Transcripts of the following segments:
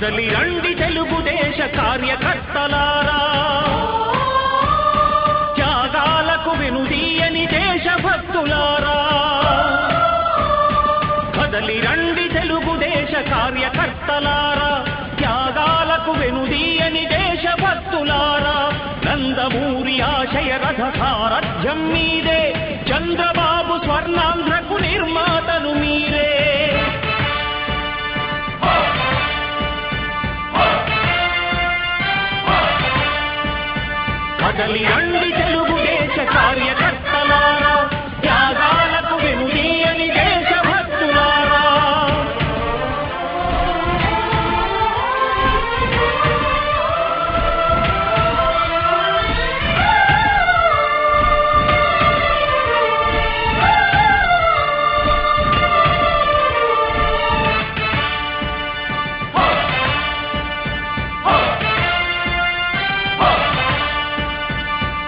కదలి రండి తెలుగుదేశ కార్యకర్తలారా, త్యాగాలకు వెనుదీయని దేశభక్తులారా. కదలి రండి తెలుగుదేశ కార్యకర్తలారా, త్యాగాలకు వెనుదీయని దేశభక్తులారా. నందమూరి ఆశయ రథ సారథ్యం మీదే, చంద్రబాబు స్వర్ణాంధ్రకు నిర్మాతలు మీరే. కదలి రండి తెలుగుదేశ కార్యకర్తలారా, త్యాగాలకు వెనుదీయని దేశభక్తులారా.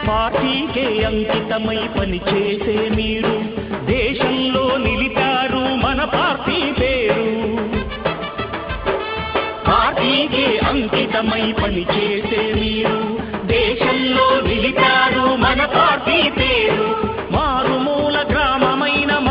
పార్టీకే అంకితమై పనిచేసే మీరు దేశంలో నిలిపారు మన పార్టీ పేరు. పార్టీకే అంకితమై పనిచేసే మీరు దేశంలో నిలిపారు మన పార్టీ పేరు.